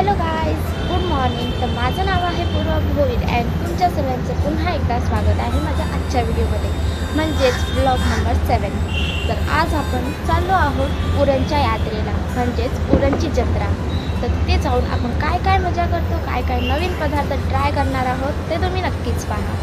Hello guys, good morning. तर माझं नाव आहे पूर्वा भोईर अँड तुमच्या सर्वांचं पुन्हा एकदा स्वागत आहे माझ्या आजच्या व्हिडिओमध्ये, म्हणजेच ब्लॉग नंबर 7. तर आज आपण चाललो आहोत उरणच्या यात्रेला, म्हणजेच उरणची जत्रा. तर तिथे जाऊन आपण काय काय मजा करतो, काय काय नवीन पदार्थ ट्राय करणार आहोत ते तुम्ही नक्कीच पहा.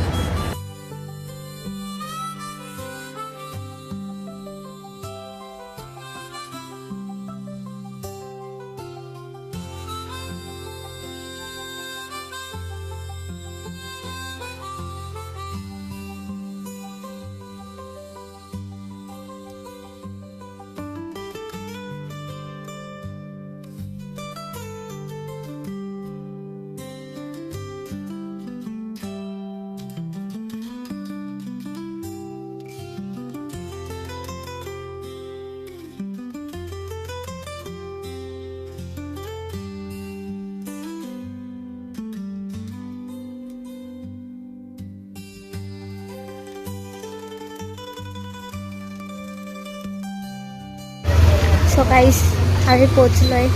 सो गाईस, आम्ही पोचलो आहे.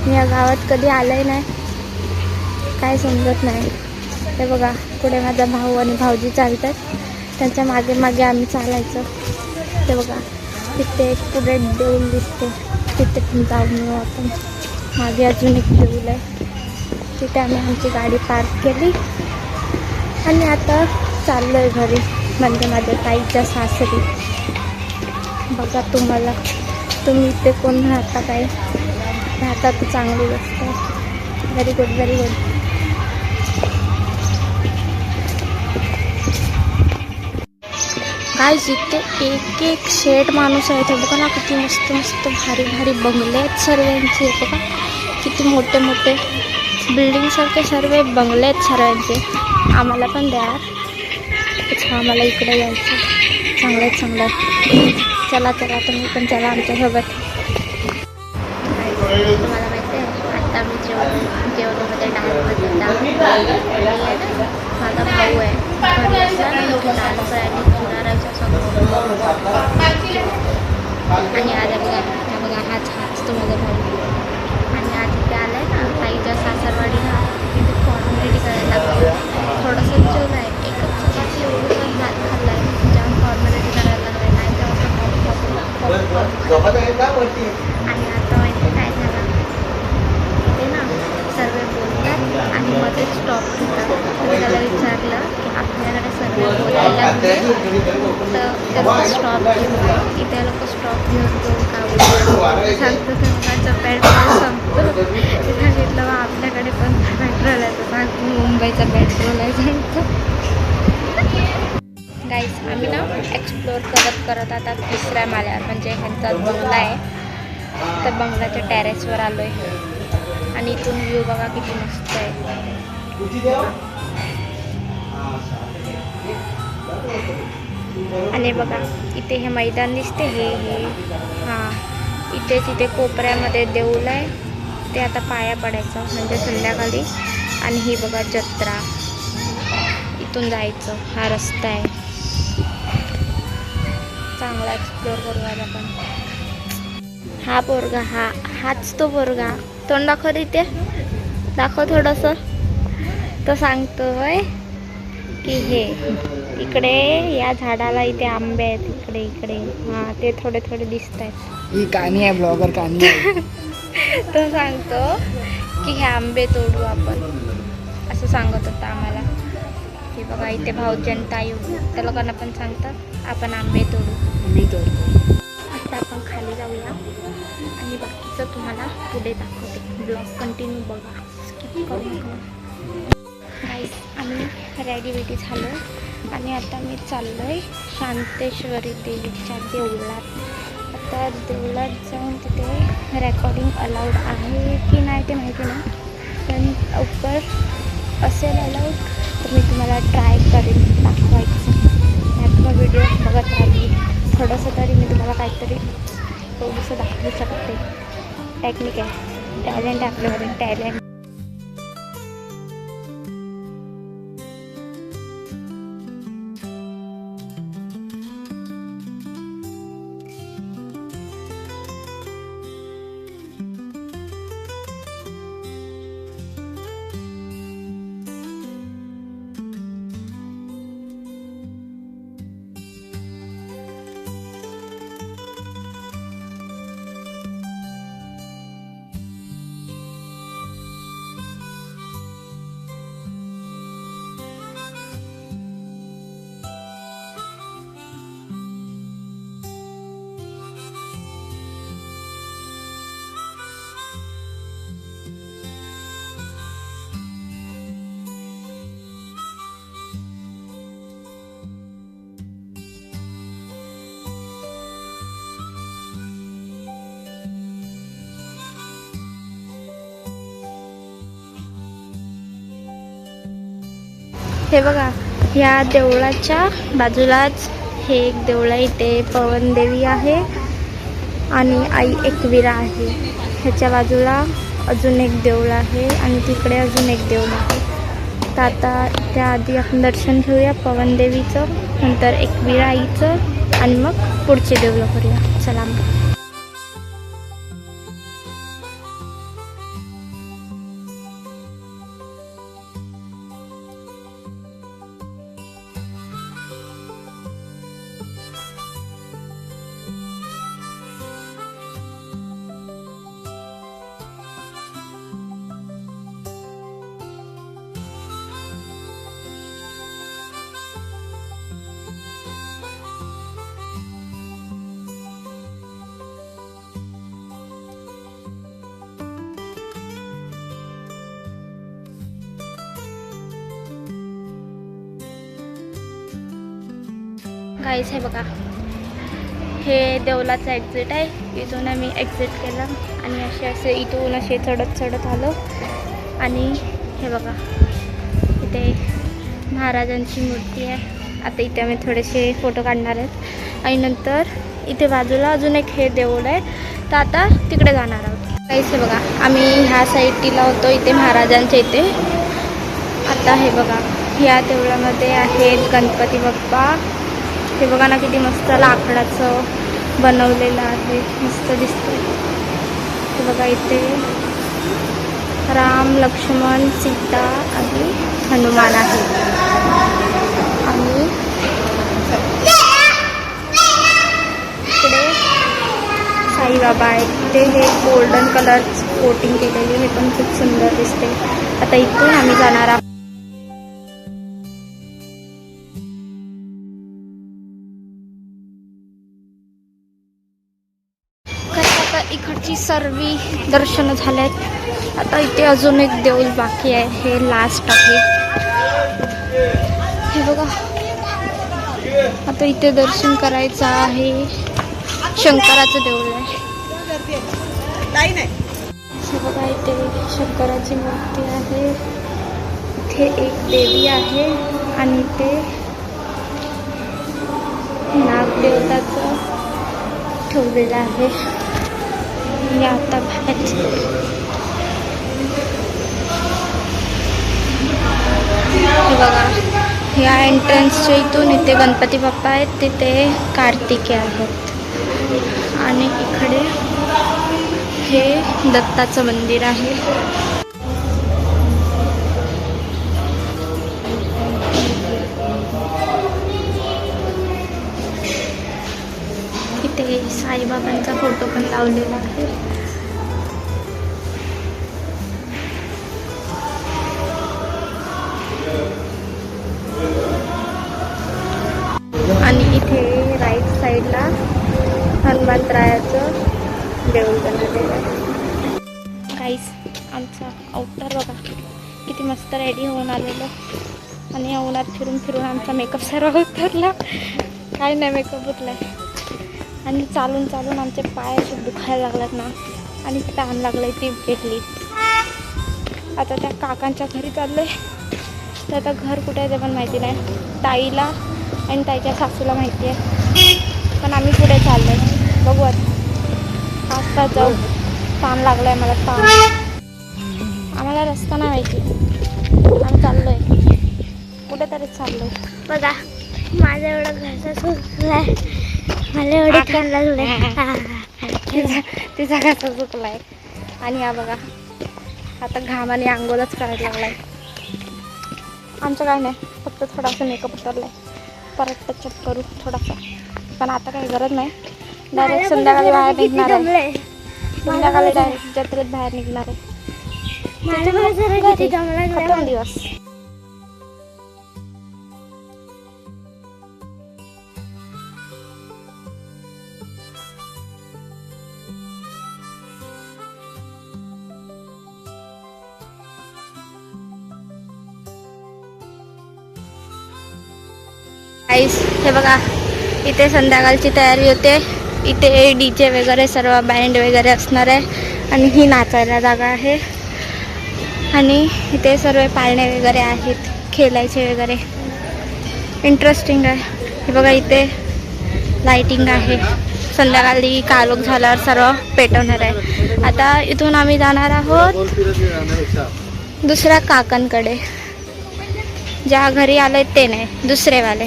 मी या गावात कधी आलंय नाही, काय समजत नाही. ते बघा, पुढे माझा भाऊ आणि भाऊजी चालतात, त्यांच्या मागे मागे आम्ही चालायचं. ते बघा, तिथे एक पुढे देऊळ दिसते, तिथे पण जाऊन येऊ आपण. मागे अजून एक देऊळ आहे, तिथे आम्ही आमची गाडी पार्क केली आणि आता चाललो आहे घरी, म्हणजे माझ्या ताईच्या सासरी. बघा, तुम्ही इथे कोण राहता, काय राहता तर चांगली गोष्ट. Very good, very good. काय इथे एक एक शेड माणूस आहे. ते बघा ना, किती मस्त मस्त भारी भारी बंगले आहेत सर्वांचे. बघा किती मोठे मोठे बिल्डिंगसारखे सर्व बंगले आहेत सर्वांचे. आम्हाला पण द्या. अच्छा, आम्हाला इकडे यायचं. चांगलं आहे, चांगलं आहे. चला चला, तुम्ही पण चला आमच्यासोबत. तुम्हाला माहिती आहे, आता मी जेवणामध्ये डाळमध्ये माझा भाऊ आहे घरी असला ना, डाळ फ्राय चुरा राईच्या सोबत. आणि आज बघा हाच तो माझा भाऊ. आणि आज इथे आला आहे ना ताईच्या सासरवाडीला, तिथे फॉर्मॅलिटी करायला लागलं. थोडंसं जेवण आहे, एकच चपाती एवढं भात खाल्ला आहे, जेवण फॉर्मॅलिटी करायला लागलं. नाही तेव्हा आणि आता माहिती काय झालं, ते ना सर्व बोलतात आणि मध्येच स्टॉप घेतात. मी त्याला विचारलं की आपल्याकडे सर्व बोलायला तर ते स्टॉप घेऊन, इथे लोक स्टॉप घेऊन का सांगतो तुमचा पेट्रोल संपतो. सांगितलं मग आपल्याकडे पण पेट्रोल आहे, तर सांगतो मुंबईचा पेट्रोल आहे सांगतो. गाईस, आम्ही ना एक्सप्लोअर करत आता तिसऱ्या माळ्यावर, म्हणजे ह्यांचा बंगला आहे. तर बंगल्याच्या टेरेसवर आलो आहे आणि इथून व्ह्यू बघा किती मस्त आहे. आणि बघा इथे हे मैदान दिसते, हे हां, इथे कोपऱ्यामध्ये देऊळ आहे. ते आता पाया पडायचं म्हणजे संध्याकाळी. आणि ही बघा जत्रा, इथून जायचं, हा रस्ता आहे. चांगला एक्सप्लोअर करू आज आपण. हा पोरगा, हाच तो पोरगा. तोंड दाखव, इथे दाखव थोडंसं. तो सांगतोय की हे इकडे या झाडाला इथे आंबे आहेत, इकडे हां, ते थोडे थोडे दिसत आहेत. ही कहाणी आहे, ब्लॉगर कहाणी आहे. तो सांगतो की हे आंबे तोडू आपण, असं सांगत होता आम्हाला. की बघा इथे भाऊजन ताई त्या लोकांना पण सांगतात आपण आंबे तोडू. मी तोडतो. आता आपण खाली जाऊया आणि बाकीचं तुम्हाला पुढे दाखवते. ब्लॉग कंटिन्यू बघा, स्किप करू नका. गाईस, आम्ही रेडी झालो आणि आता मी चाललो आहे शांतेश्वरी देवीच्या देवळात. आता देवळात जाऊन तिथे रेकॉर्डिंग अलाउड आहे की नाही ते माहिती नाही, पण लवकर असेल अलाउड तर मी तुम्हाला ट्राय करेन दाखवायचं. मग व्हिडिओ बघत राहिली, थोडंसं तरी मी तुम्हाला काहीतरी थोडंसं दाखवू शकते. टेक्निक आहे, टॅलेंट आहे आपल्याकडे, टॅलेंट. हे बघा, ह्या देवळाच्या बाजूलाच हे एक देऊळ आहे. इथे पवनदेवी आहे आणि आई एकविरा आहे. ह्याच्या बाजूला अजून एक देऊळ आहे आणि तिकडे अजून एक देऊळ आहे. तर आता त्याआधी आपण दर्शन घेऊया पवनदेवीचं, नंतर एकविरा आईचं आणि मग पुढचे देऊळ करूया. चला मग. गाईस हे बघा, हे देवलाचं एक्झिट आहे. इथून आम्ही एक्झिट केलं आणि असे इथून असे चढत आलो. आणि हे बघा, इथे महाराजांची मूर्ती आहे. आता इथे आम्ही थोडेसे फोटो काढणार आहेत आणि नंतर इथे बाजूला अजून एक हे देऊळ आहे. तर आता तिकडे जाणार आहोत. गाईस हे बघा, आम्ही ह्या साईडला होतो इथे महाराजांच्या इथे. आता हे बघा, ह्या देवळामध्ये आहेत गणपती बाप्पा. हे बघा ना, किती मस्त लाकडाचं बनवलेलं आहे, मस्त दिसतं. हे बघा, इथे राम, लक्ष्मण, सीता आणि हनुमान आहे. आणि इकडे साईबाबा आहेत. इथे हे गोल्डन कलर कोटिंग केलेली, हे पण खूप सुंदर दिसते. आता इथून आम्ही जाणार आहोत. इकडची सर्वी दर्शन झालेत. आता इथे अजून एक देऊळ बाकी आहे, हे लास्ट आहे. हे बघा, आता इथे दर्शन करायचं आहे. शंकराचं देऊळ आहे. हे बघा, इथे शंकराची मूर्ती आहे. इथे एक देवी आहे आणि इथे नागदेवताचं ठेवलेलं आहे. मी आता बाहेर हे बघा, ह्या एंट्रन्सच्या इथून इथे गणपती बाप्पा आहेत, तिथे कार्तिके आहेत आणि इकडे हे दत्ताचं मंदिर आहे. इथे साईबाबांचा फोटो पण लावलेला आहे. आणि इथे राईट साईडला हनुमंतरायाचं देऊळ बनवलेलं आहे. गाईस, आमचा अवतार बघा, किती मस्त रेडी होऊन आलेलो. आणि उन्हात फिरून फिरून आमचा मेकअप सर्व उतरला. काय नाही, मेकअप उतरलाय. आणि चालून चालून आमचे पाय असे दुखायला लागतात ना, आणि तहान लागलंय ती पेटली. आता त्या काकांच्या घरी चाललोय. तर आता घर कुठे आहे ते पण माहिती नाही. ताईला आणि ताईच्या सासूला माहिती आहे, पण आम्ही पुढे चाललोय. बघू आता 5 तास जाऊ. ताण लागलाय मला, ताण. आम्हाला रस्ता नाही माहिती, आम्ही चाललोय कुठेतरीच चाललोय. बघा, माझा एवढा घसा सुकलाय, मला एवढे छान लागले. तिचा घसा सुकलाय. आणि हा बघा, आता घामाने अंघोळच करायला लागलाय. आमचं काय नाही, फक्त थोडासा मेकअप उतरलाय. परत टचअप करू थोडासा, पण आता काही गरज नाही. डायरेक्ट संध्याकाळी बाहेर निघणार आहे. संध्याकाळी डायरेक्ट जत्रेत बाहेर निघणार आहे. खतम दिवस. हे बघा, इथे संध्याकाळची तयारी होते. इथे डीजे वगैरे सर्व बँड वगैरे असणार आहे आणि ही नाचायला जागा आहे. आणि इथे सर्व पाळणे वगैरे आहेत. खेळायचे वगैरे इंटरेस्टिंग आहे. हे बघा इथे लाइटिंग आहे. संध्याकाळी कालोख झाल्यावर सर्व पेटवणार आहे. आता इथून आम्ही जाणार आहोत दुसऱ्या काकांकडे. ज्या घरी आले ते नाही, दुसरेवाले.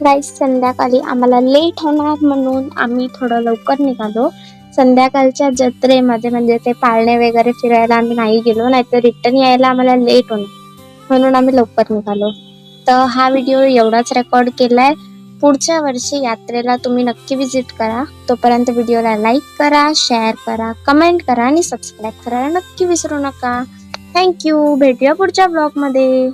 गाईस संध्याकाळी आम्हाला लेट होणार म्हणून आम्ही थोडं लवकर निघालो. संध्याकाळच्या जत्रेमध्ये म्हणजे ते पाळणे वगैरे फिरायला आम्ही नाही गेलो, नाहीतर रिटर्न यायला आम्हाला लेट होणार म्हणून आम्ही लवकर निघालो. तर हा व्हिडिओ एवढाच रेकॉर्ड केलाय. पुढच्या वर्षी यात्रेला तुम्ही नक्की विजिट करा. तोपर्यंत व्हिडिओला लाईक करा, शेअर करा, कमेंट करा आणि सबस्क्राईब करायला नक्की विसरू नका. थँक्यू. भेटूया पुढच्या ब्लॉगमध्ये.